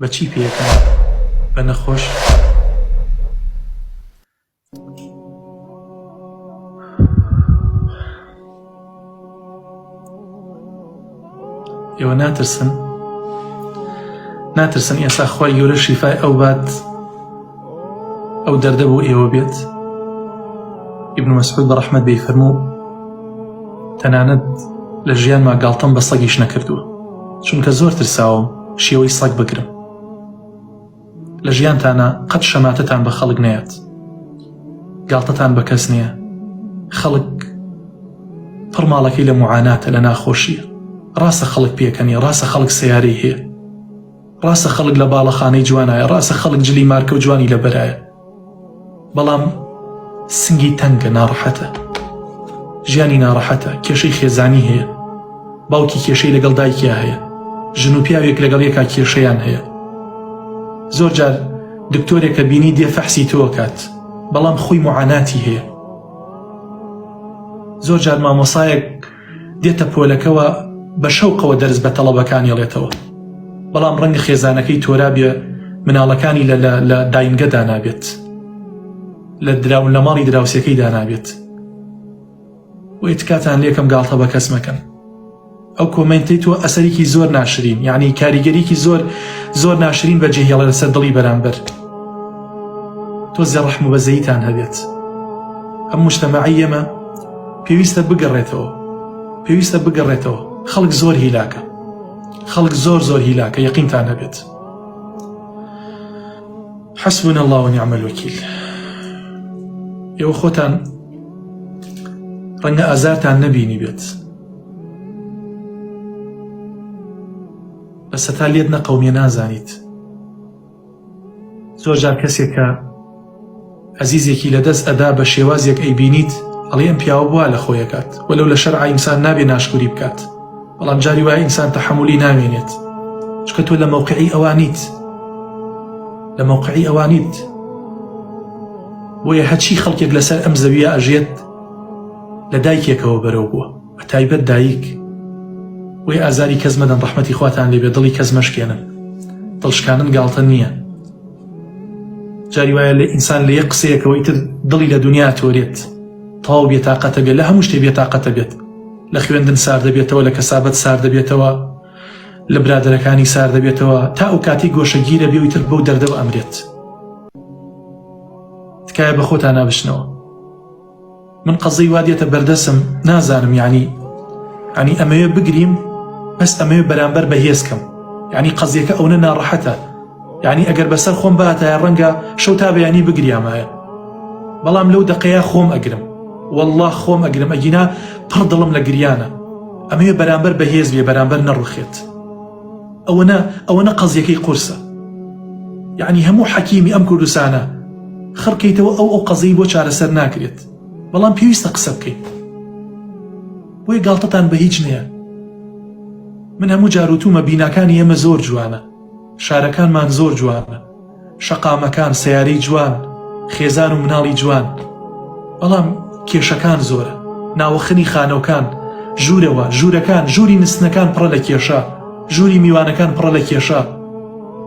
بەچی پێەکەن بە نەخۆش ئێوە ناترسن ئێستا خوای گەورە شیفای ئەو بات ئەو دەردە بۆ ئێوە بێت. ئیبن مەسعود بە ڕەحمەت بێی فەرموو تەنانەت لە ژیانما گاڵتەم بە سەگیش نەکردووە، چونکە زۆر ترساوم شێوەی سەگ بگرم. لە ژیانتانە قەت شەماتەتان بە خەڵک نەیات، گاڵتەتان بە کەس نییە. خەڵک پڕ ماڵەکەی لە موعاناتە، لە ناخۆشیە. ڕاستە خەڵک پێکەنی، ڕاستە خەڵک سیارەی هەیە، ڕاستە خەڵک لە باڵەخانەی جوانایە، ڕاستە خەڵک جلی مارکە و جوانی لە بەرایە، بەڵام سنگی تەنگە، ناڕەحەتە، ژیانی ناڕەحەتە، کێشەی خێزانی هەیە، باوکی کێشەی لەگەڵ دایکیا هەیە، ژن و پیاوێک لەگەڵ یەکا کێشەیان هەیە. زۆر جار دکتۆرێکە بینی دێ فەحسی تۆ کات، بەڵام خۆی موعاناتی هەیە. زۆر جار مامۆسایەک دێتە پۆلەکەوە بە شەوقەوە دەرس بە تەڵەبەکانی ڵێتەوە، بەڵام ڕەنگە خێزانەکەی تۆرا بێ مناڵەکانی لە داینگەدا نابێت، لە دراون لە ماڵی دراوسەکەی دانابێت. وی تکاتان لێکم گاڵتە بە کەس مەکەن. ئەو کۆمنتی تۆ ئەسەرێکی زۆر ناشرین، یعنی کاریگەریکی زۆر ناشرین بە جێهێڵە لەسەر دڵی بەرامبەر. تۆ زێ ڕەحم و بەزەییتان هەبێت. ئەم موجتەمەعی ئێمە پێویستە بگەڕێتەوە. خەڵک زۆر هیلاکە، خەڵک زۆر هیلاکە، یەقینتان هەبێت. حەسبونا الله ونعم الوەکیل. ئێوە خۆتان ڕەنگە ئازارتان نەبینی بێت، بەسەتا لێت نەقەومیە نازانیت. زۆر جار کەسێکە عەزیزێکی لەدەست ئەدا بە شێوازێک ئەیبینیت ئەڵێ ئەم پیاوە بووە لە خۆیەکات، وەلەو لە شەرعا ئینسان نابێ ناشکوری بکات، بەڵام جاری وایە ئینسان تەحەمولی نامێنێت، چونکە تۆ لە مەوقعی ئەوانیت. بۆیە هەچی خەڵکێک لەسەر ئەم زەویە ئەژێت لە دایکێکەوە بەرەو بووە، بە تایبەت دایک. وی ئازاری کەس مەدەن، ڕەحمەتی خواتان لێبێ، دڵی کەس مەشکێنن. دڵشکاندن گاڵتە نییە. جاری وایە لە ئینسان لە یەک قسەیەکەوە ئیتر دڵی لە دنیا تۆرێت، تەواو بێتاقەتە بێت، لە هەموو شتێ بێتاقەتە بێت. لە خوێندن سار دەبێتەوە، لە کەسابەت سار دەبێتەوە، لە برادەرەکانی سار دەبێتەوە، تا ئەو کاتی گۆشەگیرە بێ و ئیتر بەو دەردەوە ئەمرێت. تکایە بە خۆتان نابشنەوە. من قەزەی وا دێتە بەردەسم، نازانم یعنی ئەمەوێ بگریم، بەس ئەمەوێ بەرامبەر بەهێزکەم، یعنی قەزیەکە ئەوە ناڕەحەتە، یعنی ئەگەر بەسەر خۆم باتایە ڕەنگە شەو تا بەیانی بگریامایە، بەڵام لەو دەقەیە خۆم ئەگرم، والله خۆم ئەگرم، ئەگینا پڕ دڵم لە گریانە. ئەمەوێ بەرامبەر بەهێز بێ، بەرامبەر نەڕوخێت. ئەوەنە قەزیەکەی قورسە. یعنی هەموو حەکیمی ئەم کوردستانە خڕکەیتەوە ئەو قەزەی بۆ چارەسەر ناکرێت، بەڵام پێویستە قسە بکەین. بۆی گاڵتەتان بە هیچ نییە. من هەموو جاروتومە بیناکانی ئێمە زۆر جوانە، شارەکانمان زۆر جوانە، شەقامەکان، سەیارەی جوان، خێزان و مناڵی جوان، بەڵام کێشەکان زۆرە. ناوەخنی خانەوەکان، ژوورەکان، ژووری نستنەکان پڕە لە کێشە، ژووری میوانەکان پڕە لە کێشە.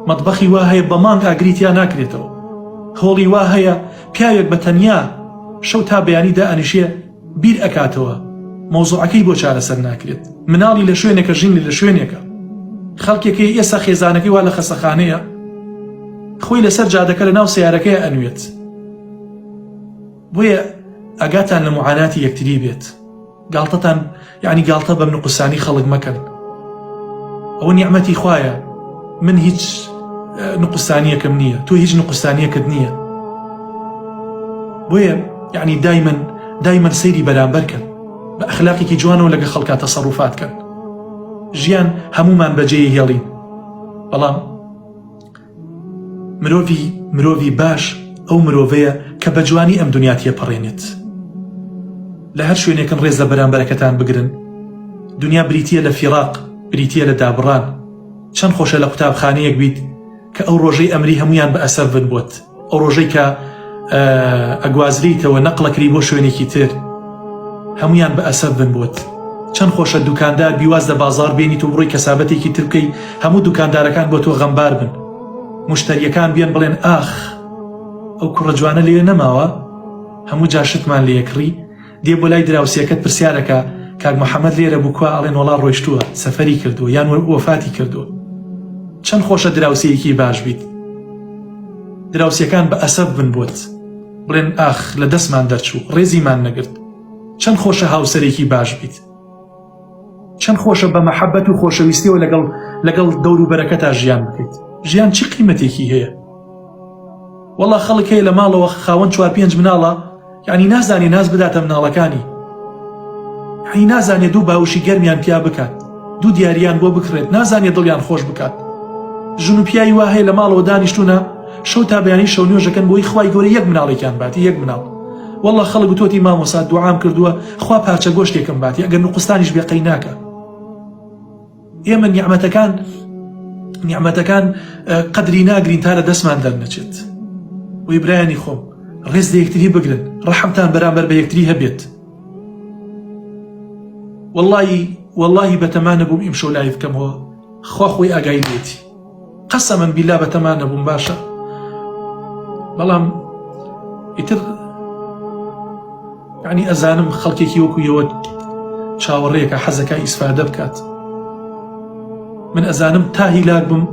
مەطبەخی وا هەیە بە مانگ ئاگریتیان ناکرێتەوە. هۆڵی وا هەیە پیاوێک بە تەنیا شەو تا بەیانی دائەنیشێ بیر ئەکاتەوە، مۆزوعەکەی بۆ چارەسەر ناکرێت. مناڵی لە شوێنێکە، ژینی لە شوێنێکە، خەڵکێکی ئێستا خێزانەکەی وا لە خەسەخانەیە، خۆی لەسەر جادەکە لە ناو سیارەکەی ئەنوێت. بۆیە ئاگاتان لە موعاناتی یەکتری بێت. گاڵتەتان یعنی گاڵتە بەم نقصانی خەڵک مەکەن. ئەوە نیعمەتی خوایە. من هیچ نقصانیەکەم نییە، تۆ هیچ نقصانیەکت نییە. بۆیە یعنی دایمەن سەیری بەرامبەرکەن، بە ئەخلاقێکی جوانەوە لەگە خەڵکا تەسەڕوفاتکەن. ژیان هەمومان بەجێی هێڵین، بەڵام مرۆڤی باش ئەو مرۆڤەیە کە بە جوانی ئەم دنیا تێپەڕێنێت. لە هەر شوێنێکن ڕێز لە بەرامبەرەکەتان بگرن. دنیا بریتیە لە فیراق، بریتیە لە دابڕان. چەند خۆشە لە قوتابخانەیەک بیت کە ئەو ڕۆژەی ئەمری هەمویان بە ئەسەر بن بووت، ئەو ڕۆژەی کە ئەگوازریتەوە نەقڵەکری بۆ شوێنێکی تر هەمویان بە ئەسەر بن بووت. چەند خۆشە دوکاندار بیواز لە بازار بێنیت و بڕۆی کەسابەتێکی تر بکەی، هەموو دوکاندارەکان بۆ تۆ غەمبار بن، مشتریەکان بێن بڵێن ئاخ ئەو کوڕە جوانە لێ نەماوە، هەموو جاشتمان لێ یەکڕی، دێ بۆ لای دراوسێکەت پرسیارەکە کاک محەممەد لێرە بووکوە، ئەڵێن وەڵا ڕۆیشتووە سەفەری کردووە یان وەفاتی کردووە. چەند خۆشە دراوسەیەکی باش بیت، دراوسەکان بە ئەسەب بن بۆت بڵێن ئاخ لە دەستمان دەرچوو ڕێزیمان نەگرت. چەند خۆشە هاوسەرێکی باش بیت، چەند خۆشە بە مەحەبەت و خۆشەویستیەوە لەگەڵ دەور و بەرەکەتا ژیان بکەیت. ژیان چی قیمەتێکی هەیە؟ وەڵا خەڵک هەیە لە ماڵەوە خاوەن 4-5 مناڵە، یعنی نازانێ ناز بداتە مناڵەکانی، یعنی نازانێ دوو باوشی گەرمیان پیا بکات، دوو دیاریان بۆ بکڕێت، نازانێ دڵیان خۆش بکات. ژن و پیاوی وا هەیە لە ماڵەوە دانیشتونە شەو تا بەیانی شەو نوێژەکەن بۆی خوای گەورە یەک مناڵێکیان باتی، یەک مناڵ. وەڵا خەڵک وتۆتی مامۆسا دوعام کردووە خوا پارچە گۆشتێکم باتی، ئەگەر نوقستانیش بێ قەی ناکە. ئێمە نیعمەتەکان قەدری ناگرین تا لە دەستمان دەرنەچێت. وی برایانی خۆم ڕێز لە یەکتری بگرن، ڕەحمتان بەرامبەر بە یەکتری هەبێت. وەڵڵاهی بەتەمانە بووم ئیمشەو لای بکەمەوە، خوا خۆی ئاگای لێتی، قەسەمەن بیلا بەتەمانە بووم باشە. بەڵام ئیتر یعنی ئەزانم خەڵکێکی وەکویەوە چاوەڕێیەکە حەزەکە ئیسفادە بکات. من ئەزانم تا هیلاک بم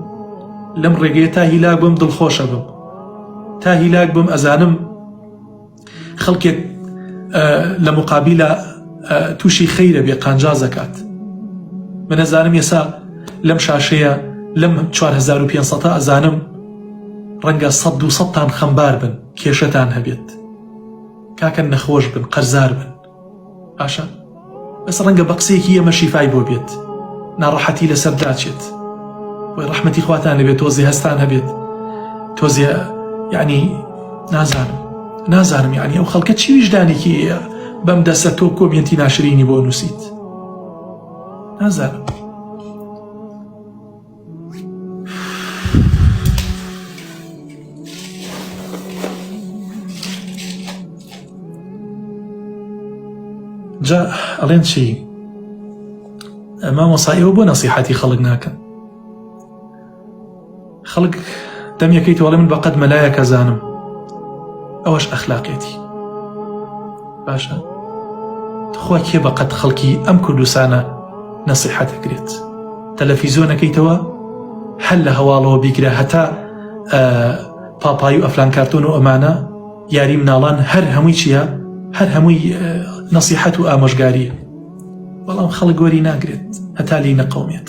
لەم ڕێگەیە، تا هیلاک بم دڵخۆشە بم، تا هیلاک بم ئەزانم خەڵکێک لە مقابلە تووشی خەیرە بێ قانجا زەکات. من ئەزانم ئێسا لەم شاشەیە لەم 4500 ئەزانم ڕەنگە 100-200تان خەمبار بن، کێشەتان هەبێت، کاکەن نەخۆش بن، قەرزار بن، باشە بەس ڕەنگە بە قسەیەکی ئێمە شیفای بۆ بێت، ناڕەحەتی لەسەر داچێت، وی ڕەحمەتی خواتان لەبێت، تۆزی هەستان هەبێت، تۆزی یعنی نازانم یعنی ئەو خەڵکە چی ویژدانێکی بەم دەسە تۆ کۆمێنتی ناشرینی بۆ نووسیت، نازانم. جا ئەڵێن چی مامۆساییەوە بۆ نەسیحەتی خەڵک ناکەن؟ خەڵک دەمیەکەیتەوە وەڵێ من بەقەد مەلایەکە زانم، ئەوەش ئەخلاقێتی باشە. خوا کێ بەقەد خەڵکی ئەم کوردستانە نەسیحەت ئەکرێت؟ تەلەڤیزۆنەکەیتەوە هەل لە هەواڵەوە بیگرە، هەتا پاپای و ئەفلان کارتۆن و ئەمانە یاری مناڵان هەر هەمووی چییە؟ هەر هەمووی نەسیحەت و ئامۆژگاریە. بەڵام خەڵک گۆری ناگرێت هەتا لی نەقەومێت.